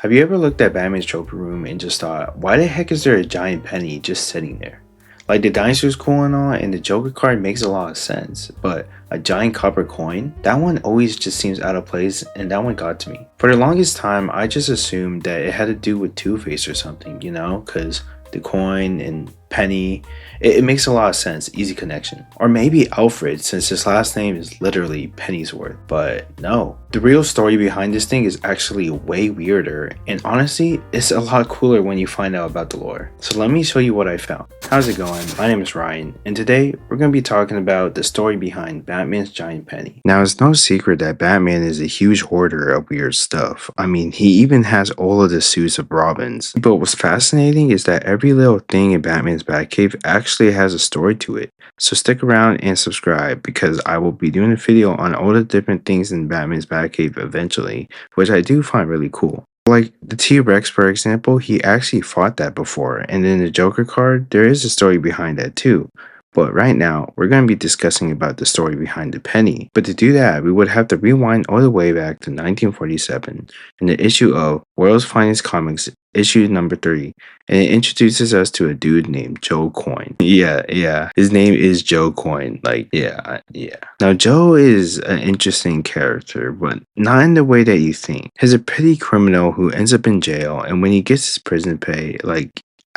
Have you ever looked at Batman's trophy room and just thought, why the heck is there a giant penny just sitting there? Like the dinosaur's cool and all, and the Joker card makes a lot of sense, but a giant copper coin? That one always just seems out of place, and that one got to me. For the longest time, I just assumed that it had to do with Two-Face or something, because the coin and penny, it makes a lot of sense, easy connection. Or maybe Alfred, since his last name is literally Pennyworth, but no. The real story behind this thing is actually way weirder, and honestly, it's a lot cooler when you find out about the lore. So let me show you what I found. How's it going? My name is Ryan, and today we're going to be talking about the story behind Batman's giant penny. Now, it's no secret that Batman is a huge hoarder of weird stuff. I mean, he even has all of the suits of Robin's. But what's fascinating is that every little thing in Batman's Batcave actually has a story to it. So stick around and subscribe because I will be doing a video on all the different things in Batman's Batcave eventually, which I do find really cool. Like the T-Rex, for example, he actually fought that before, and in the Joker card, there is a story behind that too. But right now, we're going to be discussing about the story behind the penny. But to do that, we would have to rewind all the way back to 1947 in the issue of World's Finest Comics, issue number 3, and it introduces us to a dude named Joe Coyne. Yeah, his name is Joe Coyne. Yeah. Now, Joe is an interesting character, but not in the way that you think. He's a petty criminal who ends up in jail, and when he gets his prison pay,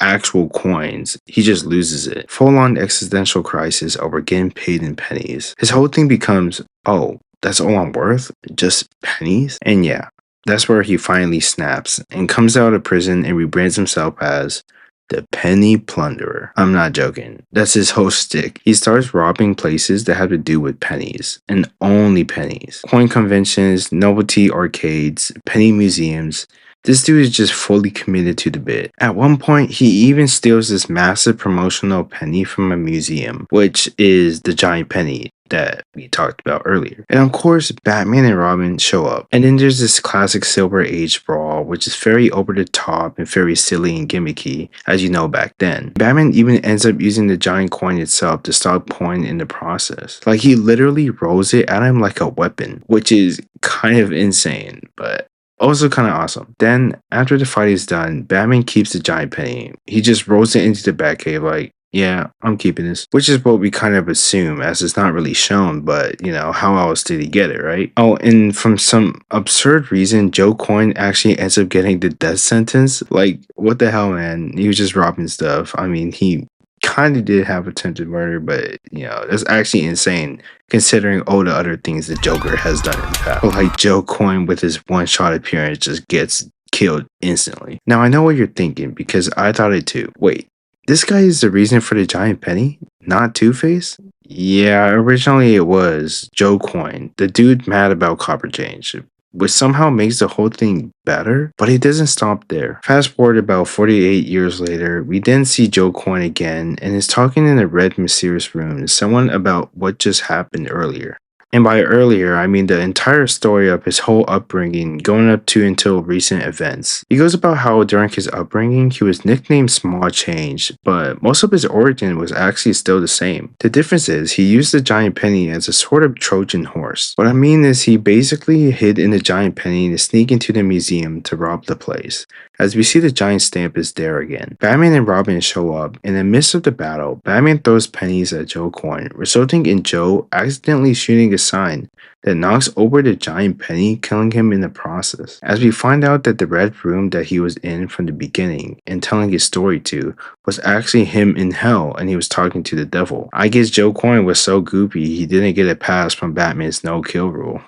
actual coins, he just loses it. Full-on existential crisis over getting paid in pennies. His whole thing becomes, oh, that's all I'm worth? Just pennies? And yeah, that's where he finally snaps and comes out of prison and rebrands himself as the Penny Plunderer. I'm not joking. That's his whole shtick. He starts robbing places that have to do with pennies, and only pennies. Coin conventions, novelty arcades, penny museums. This dude is just fully committed to the bit. At one point, he even steals this massive promotional penny from a museum, which is the giant penny that we talked about earlier. And of course, Batman and Robin show up. And then there's this classic Silver Age brawl, which is very over the top and very silly and gimmicky, as you know back then. Batman even ends up using the giant coin itself to stop Coin in the process. Like, he literally rolls it at him like a weapon, which is kind of insane, but also kind of awesome. Then, after the fight is done, Batman keeps the giant penny. He just rolls it into the Batcave like, yeah, I'm keeping this. Which is what we kind of assume, as it's not really shown, but, how else did he get it, right? Oh, and from some absurd reason, Joe Coyne actually ends up getting the death sentence. Like, what the hell, man? He was just robbing stuff. I mean, he kind of did have attempted murder, but that's actually insane considering all the other things the Joker has done in the past. Like Joe Coyne with his one-shot appearance just gets killed instantly. Now I know what you're thinking because I thought it too. Wait, this guy is the reason for the giant penny, not Two-Face? Yeah, originally it was Joe Coyne, the dude mad about copper change, which somehow makes the whole thing better, but it doesn't stop there. Fast forward about 48 years later, we then see Joe Coyne again and is talking in a red mysterious room to someone about what just happened earlier. And by earlier, I mean the entire story of his whole upbringing going up to until recent events. He goes about how during his upbringing, he was nicknamed Small Change, but most of his origin was actually still the same. The difference is he used the giant penny as a sort of Trojan horse. What I mean is he basically hid in the giant penny to sneak into the museum to rob the place. As we see the giant stamp is there again. Batman and Robin show up. In the midst of the battle, Batman throws pennies at Joe Coyne, resulting in Joe accidentally shooting a sign that knocks over the giant penny, killing him in the process. As we find out that the red room that he was in from the beginning and telling his story to was actually him in hell and he was talking to the devil. I guess Joe Coyne was so goopy he didn't get a pass from Batman's no-kill rule.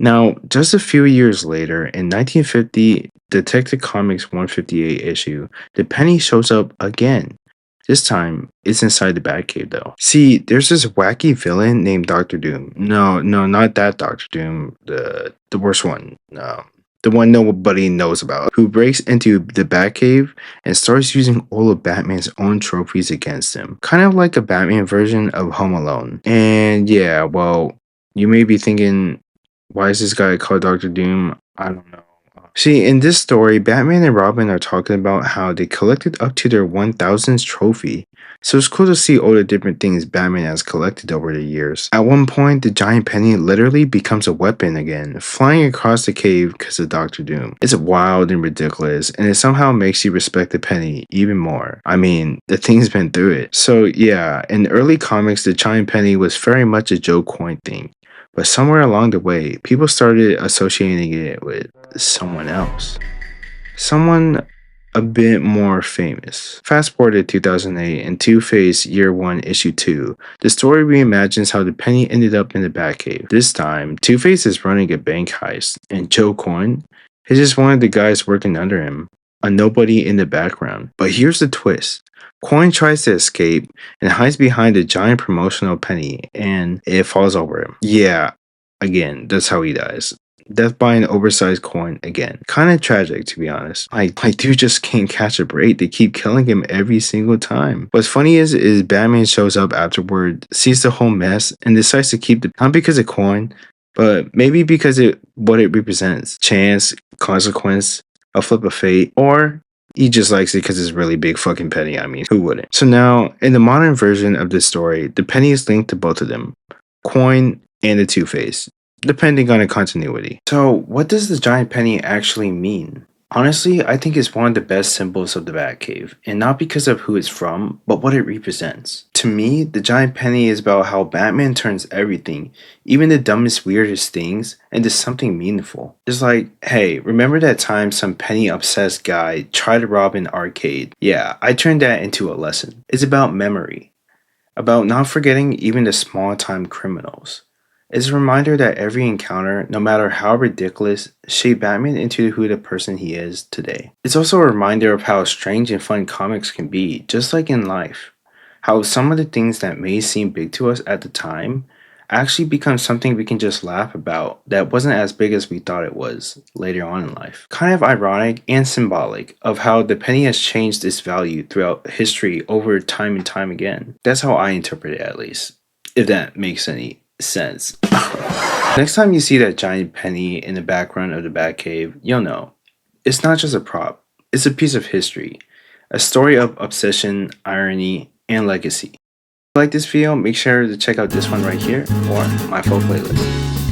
Now, just a few years later, in 1950, Detective Comics 158 issue, the penny shows up again. This time, it's inside the Batcave though. See, there's this wacky villain named Dr. Doom. No, not that Dr. Doom. The worst one. No. The one nobody knows about. Who breaks into the Batcave and starts using all of Batman's own trophies against him. Kind of like a Batman version of Home Alone. And yeah, well, you may be thinking, why is this guy called Dr. Doom? I don't know. See, in this story, Batman and Robin are talking about how they collected up to their 1000th trophy. So it's cool to see all the different things Batman has collected over the years. At one point, the giant penny literally becomes a weapon again, flying across the cave because of Doctor Doom. It's wild and ridiculous, and it somehow makes you respect the penny even more. I mean, the thing's been through it. So yeah, in early comics, the giant penny was very much a Joe Coyne thing. But somewhere along the way, people started associating it with someone else. Someone a bit more famous. Fast forward to 2008 and Two-Face Year 1 Issue 2. The story reimagines how the penny ended up in the Batcave. This time, Two-Face is running a bank heist, and Joe Coyne is just one of the guys working under him, a nobody in the background. But here's the twist. Coyne tries to escape and hides behind a giant promotional penny, and it falls over him. Yeah, again, that's how he dies. Death by an oversized coin again. Kinda tragic, to be honest. My dude just can't catch a break. They keep killing him every single time. What's funny is Batman shows up afterward, sees the whole mess, and decides to keep the not because of coin, but maybe because what it represents. Chance, consequence, a flip of fate, or he just likes it because it's really big fucking penny. I mean, who wouldn't? So now, in the modern version of this story, the penny is linked to both of them. Coin and the Two-Face, depending on the continuity. So, what does the giant penny actually mean? Honestly, I think it's one of the best symbols of the Batcave, and not because of who it's from, but what it represents. To me, the giant penny is about how Batman turns everything, even the dumbest, weirdest things, into something meaningful. It's like, hey, remember that time some penny-obsessed guy tried to rob an arcade? Yeah, I turned that into a lesson. It's about memory, about not forgetting even the small-time criminals. It's a reminder that every encounter, no matter how ridiculous, shaped Batman into who the person he is today. It's also a reminder of how strange and fun comics can be, just like in life. How some of the things that may seem big to us at the time actually become something we can just laugh about that wasn't as big as we thought it was later on in life. Kind of ironic and symbolic of how the penny has changed its value throughout history over time and time again. That's how I interpret it, at least, if that makes any sense. Next time you see that giant penny in the background of the Batcave, you'll know. It's not just a prop, it's a piece of history. A story of obsession, irony, and legacy. If you like this video, make sure to check out this one right here or my full playlist.